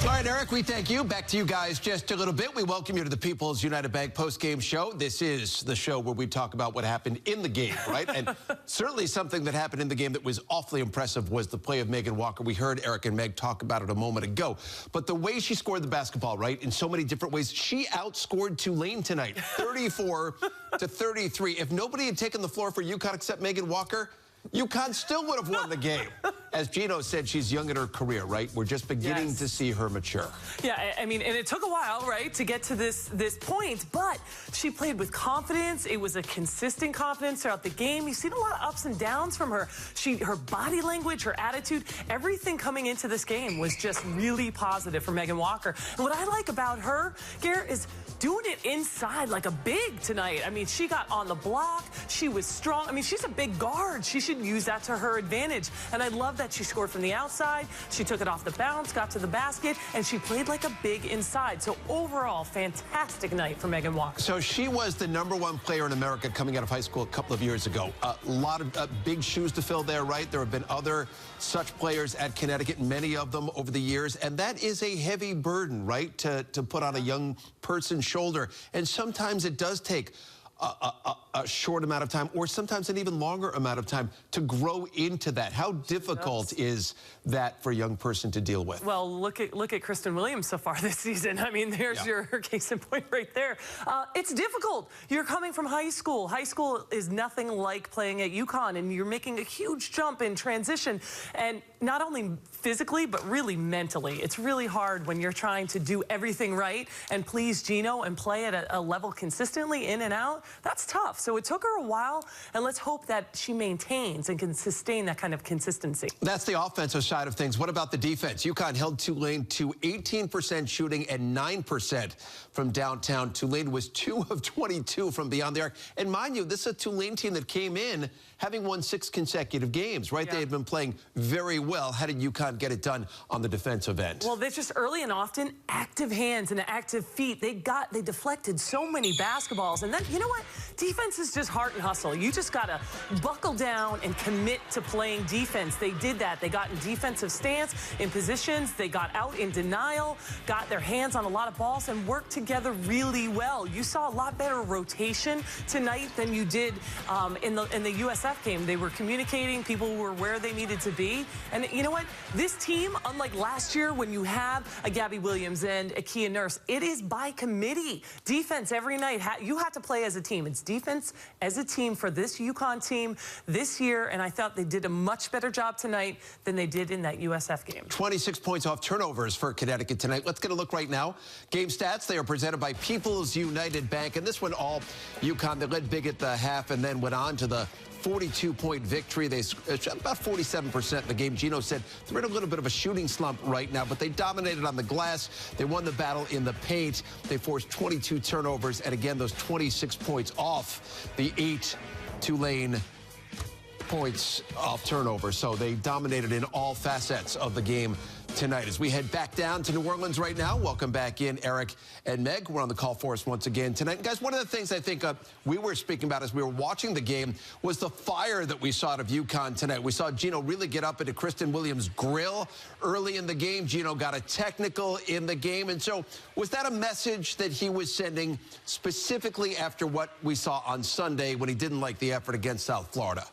All right, Eric, we thank you. Back to you guys just a little bit. We welcome you to the People's United Bank post-game show. This is the show where we talk about what happened in the game, right? And certainly something that happened in the game that was awfully impressive was the play of Megan Walker. We heard Eric and Meg talk about it a moment ago. But the way she scored the basketball, right, in so many different ways, she outscored Tulane tonight, 34-33. If nobody had taken the floor for UConn except Megan Walker, UConn still would have won the game. As Gino said, she's young in her career, right? We're just beginning to see her mature. Yeah, I mean, and it took a while, right, to get to this point, but she played with confidence. It was a consistent confidence throughout the game. You've seen a lot of ups and downs from her. Her body language, her attitude, everything coming into this game was just really positive for Megan Walker. And what I like about her, Garrett, is doing it inside like a big tonight. I mean, she got on the block. She was strong. I mean, she's a big guard. She should use that to her advantage. And I love that she scored from the outside. She took it off the bounce, got to the basket, and she played like a big inside. So overall, fantastic night for Megan Walker. So she was the #1 player in America coming out of high school a couple of years ago. A lot of big shoes to fill there, right? There have been other such players at Connecticut, many of them over the years. And that is a heavy burden, right, to put on a young person's shoulder. And sometimes it does take a short amount of time, or sometimes an even longer amount of time to grow into that. How difficult is that for a young person to deal with? Well, look at Kristen Williams so far this season. I mean, there's your case in point right there. It's difficult. You're coming from high school. High school is nothing like playing at UConn, and you're making a huge jump in transition, and not only physically, but really mentally. It's really hard when you're trying to do everything right and please Gino and play at a level consistently in and out. That's tough. So it took her a while, and let's hope that she maintains and can sustain that kind of consistency. That's the offensive side of things. What about the defense? UConn held Tulane to 18% shooting and 9% from downtown. Tulane was 2 of 22 from beyond the arc. And mind you, this is a Tulane team that came in having won 6 consecutive games, right? They had been playing very well. How did UConn get it done on the defensive end? Well, they're just early and often active hands and active feet. They deflected so many basketballs. And then, you know what? Defense is just heart and hustle. You just got to buckle down and commit to playing defense. They did that. They got in defensive stance, in positions. They got out in denial, got their hands on a lot of balls, and worked together really well. You saw a lot better rotation tonight than you did in the USF game. They were communicating. People were where they needed to be. And you know what? This team, unlike last year when you have a Gabby Williams and a Kia Nurse, it is by committee. Defense every night. You have to play as a team. It's defense as a team for this UConn team this year, and I thought they did a much better job tonight than they did in that USF game. 26 points off turnovers for Connecticut tonight. Let's get a look right now. Game stats, they are presented by People's United Bank, and this one all UConn. They led big at the half and then went on to the 42-point victory. They shot about 47% in the game. Gino said they're in a little bit of a shooting slump right now, but they dominated on the glass. They won the battle in the paint. They forced 22 turnovers, and again, those 26 points off the 8 Tulane points off turnover. So they dominated in all facets of the game tonight. As we head back down to New Orleans right now, welcome back in Eric and Meg. We're on the call for us once again tonight. Guys, one of the things I think we were speaking about as we were watching the game was the fire that we saw out of UConn tonight. We saw Gino really get up into Kristen Williams' grill early in the game. Gino got a technical in the game. And so was that a message that he was sending specifically after what we saw on Sunday when he didn't like the effort against South Florida?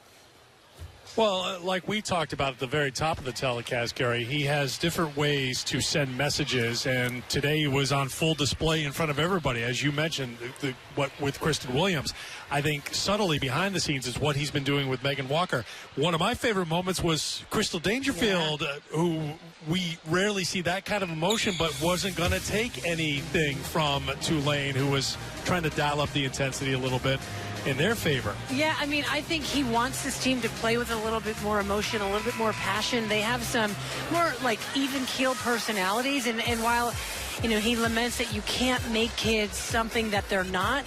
Well, like we talked about at the very top of the telecast, Gary, he has different ways to send messages, and today he was on full display in front of everybody. As you mentioned, what with Kristen Williams, I think subtly behind the scenes is what he's been doing with Megan Walker. One of my favorite moments was Crystal Dangerfield, who we rarely see that kind of emotion, but wasn't going to take anything from Tulane, who was trying to dial up the intensity a little bit in their favor. Yeah, I mean, I think he wants this team to play with a little bit more emotion, a little bit more passion. They have some more, like, even-keeled personalities, and while, you know, he laments that you can't make kids something that they're not,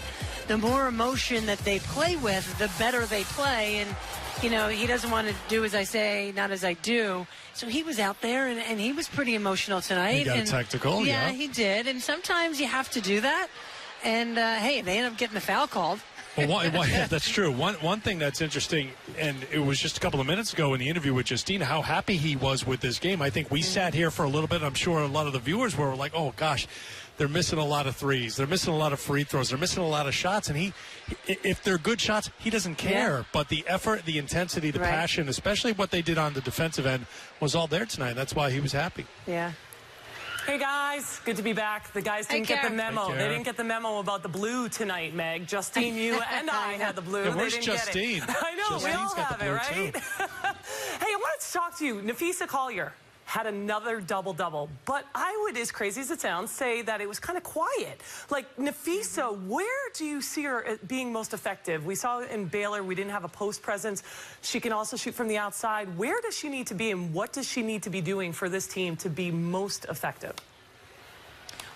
the more emotion that they play with, the better they play, and, you know, he doesn't want to do as I say, not as I do. So he was out there, and he was pretty emotional tonight. He got a tactical, yeah. He did, and sometimes you have to do that. And, hey, they end up getting a foul called. Well, that's true. One thing that's interesting, and it was just a couple of minutes ago in the interview with Justina, how happy he was with this game. I think we sat here for a little bit. I'm sure a lot of the viewers were like, oh, gosh, they're missing a lot of threes. They're missing a lot of free throws. They're missing a lot of shots. And if they're good shots, he doesn't care. Yeah. But the effort, the intensity, the passion, especially what they did on the defensive end, was all there tonight. That's why he was happy. Yeah. Hey, guys. Good to be back. The guys didn't get the memo. They didn't get the memo about the blue tonight, Meg. Justine, you and I had the blue. Yeah, where's they didn't Justine? Get it. I know. Justine's we all got have the it, blue right? Hey, I wanted to talk to you. Nafisa Collier had another double-double. But I would, as crazy as it sounds, say that it was kind of quiet. Like, Nafisa, where do you see her being most effective? We saw in Baylor, we didn't have a post presence. She can also shoot from the outside. Where does she need to be, and what does she need to be doing for this team to be most effective?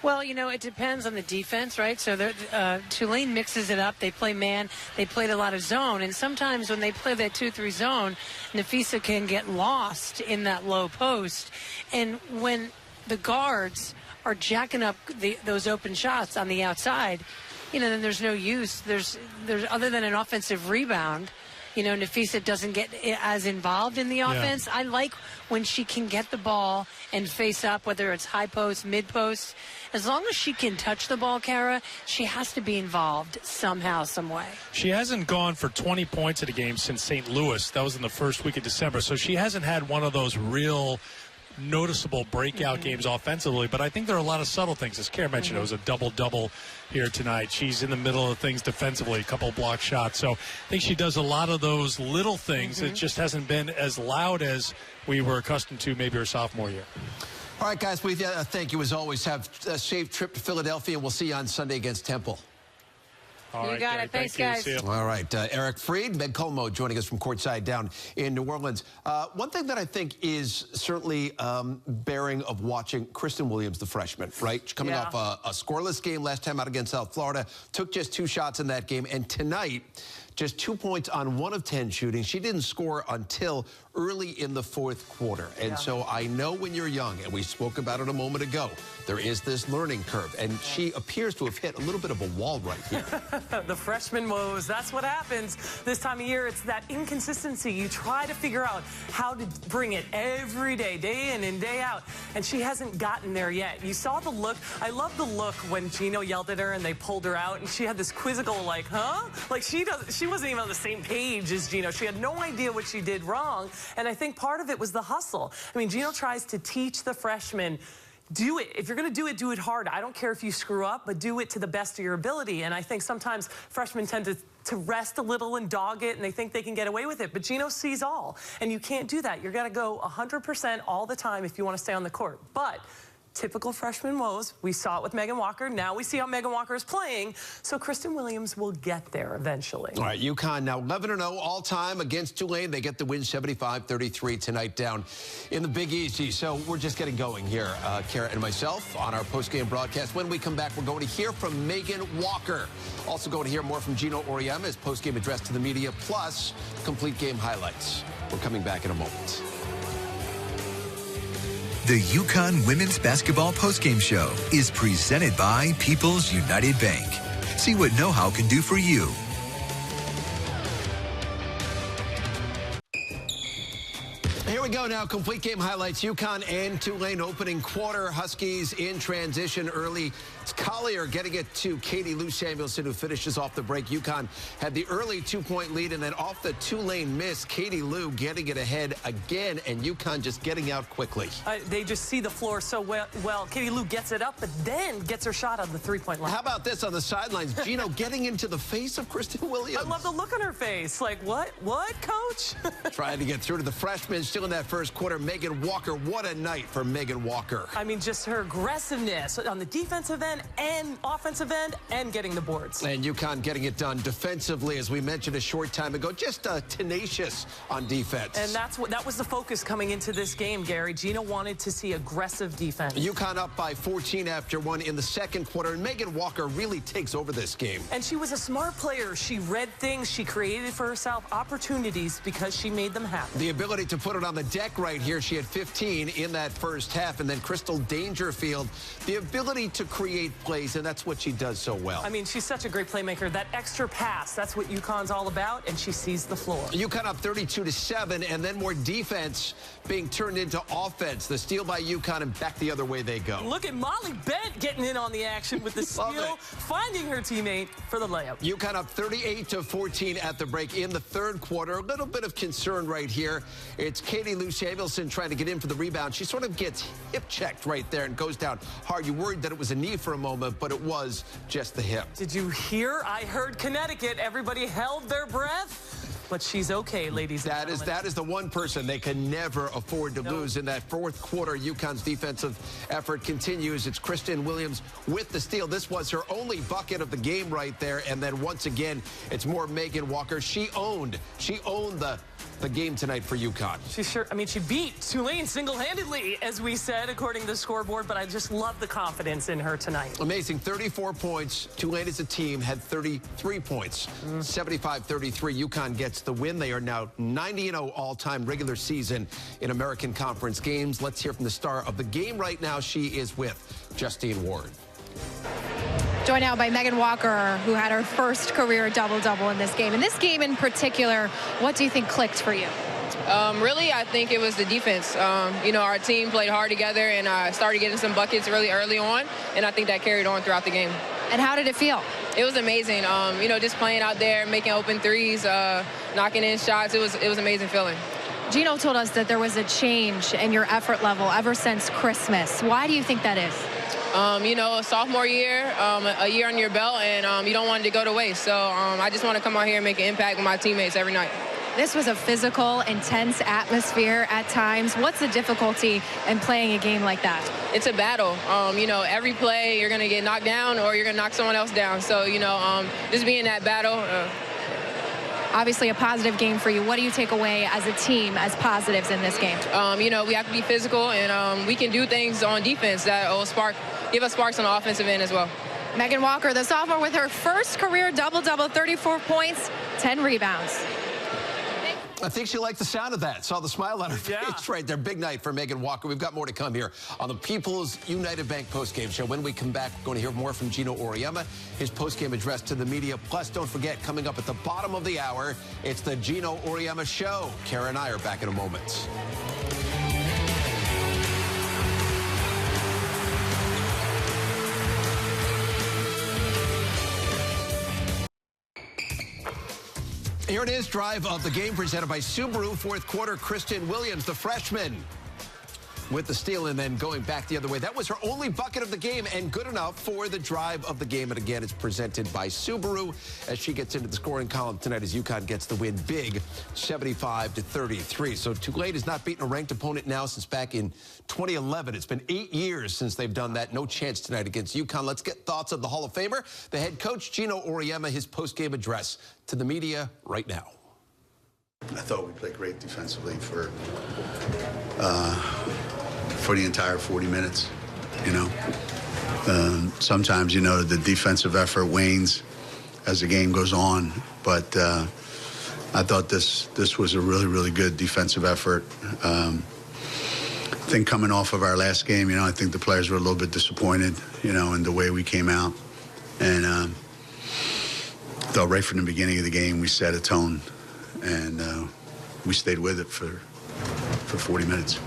Well, you know, it depends on the defense, right? So Tulane mixes it up. They play man. They played a lot of zone. And sometimes when they play that 2-3 zone, Nafisa can get lost in that low post. And when the guards are jacking up those open shots on the outside, you know, then there's no use. There's other than an offensive rebound. You know, Nafisa doesn't get as involved in the offense. Yeah. I like when she can get the ball and face up, whether it's high post, mid post. As long as she can touch the ball, Kara, she has to be involved somehow, some way. She hasn't gone for 20 points in a game since St. Louis. That was in the first week of December. So she hasn't had one of those real noticeable breakout games offensively, but I think there are a lot of subtle things. As Kara mentioned, it was a double-double here tonight. She's in the middle of things defensively, a couple block shots. So I think she does a lot of those little things. It just hasn't been as loud as we were accustomed to maybe her sophomore year. All right, guys, we thank you as always. Have a safe trip to Philadelphia. We'll see you on Sunday against Temple. All right, got it. Thanks, guys. All right. Eric Freed, Meg Colmo joining us from courtside down in New Orleans. One thing that I think is certainly bearing of watching Kristen Williams, the freshman, right? Coming off a scoreless game last time out against South Florida, took just 2 shots in that game. And tonight, just 2 points on 1 of 10 shooting. She didn't score until early in the 4th quarter. And so I know when you're young, and we spoke about it a moment ago, there is this learning curve. And she appears to have hit a little bit of a wall right here. The freshman woes, that's what happens this time of year. It's that inconsistency. You try to figure out how to bring it every day, day in and day out. And she hasn't gotten there yet. You saw the look. I love the look when Gino yelled at her and they pulled her out. And she had this quizzical like, huh? Like she wasn't even on the same page as Gino. She had no idea what she did wrong. And I think part of it was the hustle. I mean, Gino tries to teach the freshmen, do it. If you're going to do it hard. I don't care if you screw up, but do it to the best of your ability. And I think sometimes freshmen tend to rest a little and dog it, and they think they can get away with it. But Gino sees all, and you can't do that. You're going to go 100% all the time if you want to stay on the court. But typical freshman woes. We saw it with Megan Walker. Now we see how Megan Walker is playing. So Kristen Williams will get there eventually. All right, UConn now 11-0 all-time against Tulane. They get the win 75-33 tonight down in the Big Easy. So we're just getting going here, Kara and myself, on our post-game broadcast. When we come back, we're going to hear from Megan Walker. Also going to hear more from Gino Auriemma, his post-game address to the media, plus complete game highlights. We're coming back in a moment. The UConn Women's Basketball Postgame Show is presented by People's United Bank. See what know-how can do for you. Here we go now. Complete game highlights. UConn and Tulane opening quarter. Huskies in transition early. It's Collier getting it to Katie Lou Samuelson, who finishes off the break. UConn had the early 2-point lead, and then off the Tulane miss, Katie Lou getting it ahead again, and UConn just getting out quickly. They just see the floor so well. Katie Lou gets it up, but then gets her shot on the 3-point line. How about this on the sidelines? Gino getting into the face of Kristen Williams. I love the look on her face. Like, what? What, coach? Trying to get through to the freshmen. Still in that first quarter, Megan Walker. What a night for Megan Walker. I mean, just her aggressiveness on the defensive end and offensive end and getting the boards. And UConn getting it done defensively, as we mentioned a short time ago, just tenacious on defense. And that was the focus coming into this game, Gary. Gino wanted to see aggressive defense. UConn up by 14 after 1 in the second quarter, and Megan Walker really takes over this game. And she was a smart player. She read things. She created for herself opportunities because she made them happen. The ability to put it on the deck back right here. She had 15 in that first half. And then Crystal Dangerfield, the ability to create plays, and that's what she does so well. I mean, she's such a great playmaker. That extra pass, that's what UConn's all about, and she sees the floor. UConn up 32-7, and then more defense being turned into offense. The steal by UConn, and back the other way they go. Look at Molly Bent getting in on the action with the steal, finding her teammate for the layup. UConn up 38-14 at the break in the third quarter. A little bit of concern right here. It's Katie Lou Samuelson trying to get in for the rebound. She sort of gets hip checked right there and goes down hard. You worried that it was a knee for a moment, but it was just the hip. Did you hear? I heard Connecticut. Everybody held their breath. But she's okay, ladies and gentlemen. That is the one person they can never afford to lose in that fourth quarter. UConn's defensive effort continues. It's Kristen Williams with the steal. This was her only bucket of the game right there. And then once again, it's more Megan Walker. She owned the game tonight for UConn. She beat Tulane single-handedly, as we said, according to the scoreboard, but I just love the confidence in her tonight. Amazing. 34 points. Tulane as a team had 33 points. 75-33. UConn gets the win. They are now 90-0 all-time regular season in American Conference games. Let's hear from the star of the game right now. She is with Justine Ward. Joined now by Megan Walker, who had her first career double-double in this game. In this game in particular, what do you think clicked for you? Really, I think it was the defense. Our team played hard together and started getting some buckets really early on, and I think that carried on throughout the game. And how did it feel? It was amazing. Just playing out there, making open threes, knocking in shots. It was an amazing feeling. Gino told us that there was a change in your effort level ever since Christmas. Why do you think that is? A sophomore year, a year on your belt, and you don't want it to go to waste. So I just want to come out here and make an impact with my teammates every night. This was a physical, intense atmosphere at times. What's the difficulty in playing a game like that? It's a battle. Every play you're going to get knocked down or you're going to knock someone else down. So, just being in that battle. Obviously a positive game for you. What do you take away as a team as positives in this game? We have to be physical, and we can do things on defense that will give us sparks on the offensive end as well. Megan Walker, the sophomore, with her first career double-double, 34 points, 10 rebounds. I think she liked the sound of that. Saw the smile on her face right there. Big night for Megan Walker. We've got more to come here on the People's United Bank postgame show. When we come back, we're going to hear more from Gino Auriemma, his postgame address to the media. Plus, don't forget, coming up at the bottom of the hour, it's the Gino Auriemma Show. Kara and I are back in a moment. Here it is, drive of the game presented by Subaru. Fourth quarter, Kristen Williams, the freshman, with the steal and then going back the other way. That was her only bucket of the game and good enough for the drive of the game. And again, it's presented by Subaru as she gets into the scoring column tonight as UConn gets the win big, 75-33. So Tulane has not beaten a ranked opponent now since back in 2011. It's been 8 years since they've done that. No chance tonight against UConn. Let's get thoughts of the Hall of Famer, the head coach, Gino Auriemma, his post-game address to the media right now. I thought we played great defensively for the entire 40 minutes, Sometimes, the defensive effort wanes as the game goes on, but I thought this was a really, really good defensive effort. I think coming off of our last game, I think the players were a little bit disappointed, in the way we came out. And I thought right from the beginning of the game, we set a tone, and we stayed with it for 40 minutes.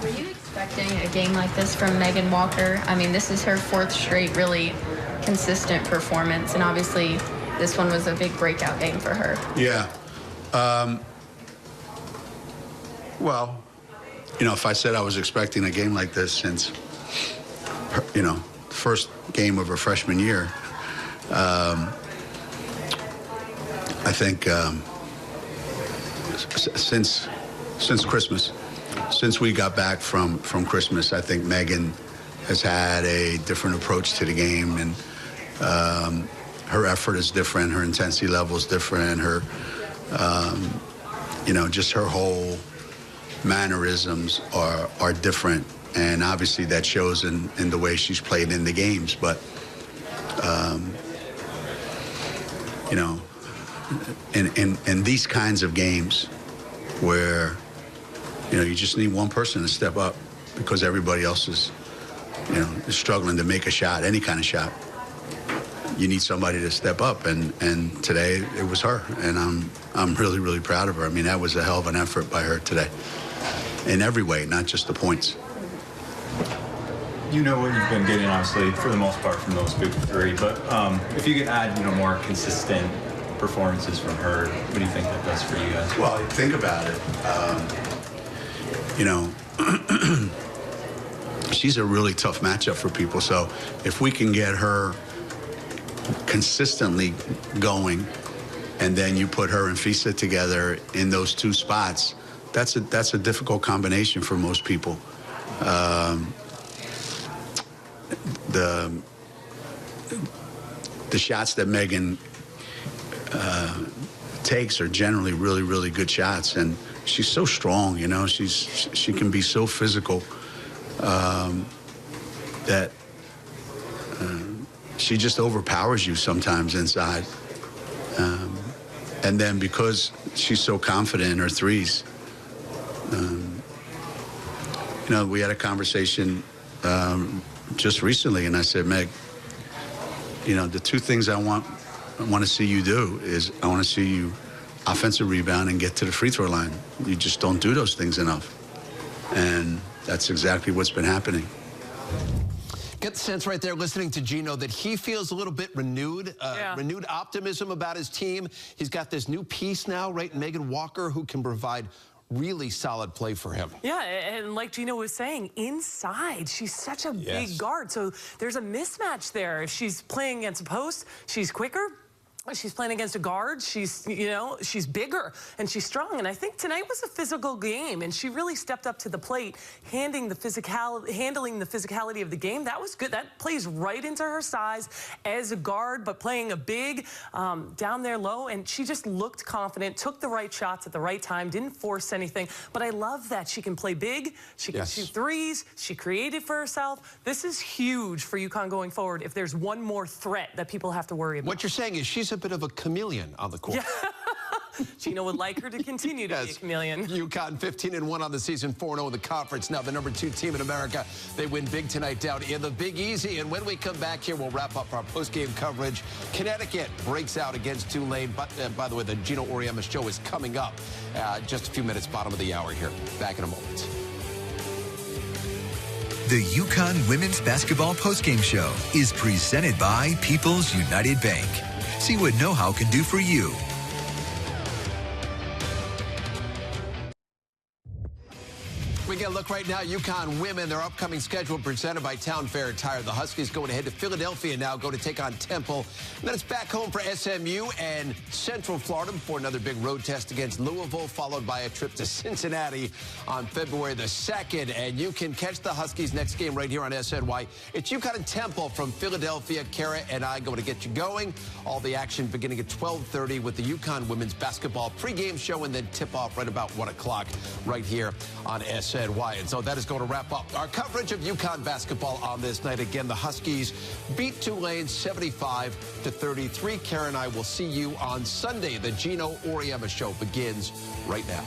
Were you expecting a game like this from Megan Walker? I mean, this is her fourth straight really consistent performance, and obviously this one was a big breakout game for her. Yeah. Well, if I said I was expecting a game like this since, the first game of her freshman year, I think since Christmas, since we got back from Christmas, I think Megan has had a different approach to the game, and her effort is different, her intensity level is different, her, just her whole mannerisms are different, and obviously that shows in the way she's played in the games. But in these kinds of games where You just need one person to step up because everybody else is, is struggling to make a shot, any kind of shot. You need somebody to step up, and today it was her, and I'm really, really proud of her. I mean, that was a hell of an effort by her today, in every way, not just the points. You know what you've been getting, obviously, for the most part, from those big three, but if you could add, more consistent performances from her, what do you think that does for you guys? Well, think about it. She's a really tough matchup for people. So if we can get her consistently going, and then you put her and Fisa together in those two spots, that's a difficult combination for most people. The shots that Megan takes are generally really, really good shots, and she's so strong. She can be so physical that she just overpowers you sometimes inside. And then because she's so confident in her threes, we had a conversation just recently, and I said, Meg, the two things I want to see you do is I want to see you offensive rebound and get to the free throw line. You just don't do those things enough. And that's exactly what's been happening. Get the sense right there listening to Gino that he feels a little bit renewed optimism about his team. He's got this new piece now, right? Megan Walker, who can provide really solid play for him. Yeah, and like Gino was saying, inside, she's such a big guard. So there's a mismatch there. If she's playing against a post, she's quicker. She's playing against a guard. She's, she's bigger and she's strong. And I think tonight was a physical game, and she really stepped up to the plate, handling the physicality of the game. That was good. That plays right into her size as a guard, but playing a big down there low. And she just looked confident, took the right shots at the right time, didn't force anything. But I love that she can play big. She can shoot threes. She created for herself. This is huge for UConn going forward if there's one more threat that people have to worry about. What you're saying is she's a bit of a chameleon on the court. Yeah. Gino would like her to continue to be a chameleon. UConn 15-1 on the season, 4-0 in the conference. Now the #2 team in America. They win big tonight down in the Big Easy. And when we come back here, we'll wrap up our post-game coverage. Connecticut breaks out against Tulane. But by the way, the Gino Auriemma show is coming up just a few minutes, bottom of the hour here. Back in a moment. The UConn Women's Basketball Postgame Show is presented by People's United Bank. See what know-how can do for you. We get a look right now. UConn women, their upcoming schedule presented by Town Fair Tire. The Huskies going ahead to Philadelphia now, go to take on Temple. And then it's back home for SMU and Central Florida before another big road test against Louisville, followed by a trip to Cincinnati on February the 2nd. And you can catch the Huskies next game right here on SNY. It's UConn and Temple from Philadelphia. Kara and I going to get you going. All the action beginning at 12:30 with the UConn women's basketball pregame show, and then tip off right about 1 o'clock right here on SNY. And so that is going to wrap up our coverage of UConn basketball on this night. Again, the Huskies beat Tulane 75-33. Karen and I will see you on Sunday. The Gino Auriemma show begins right now.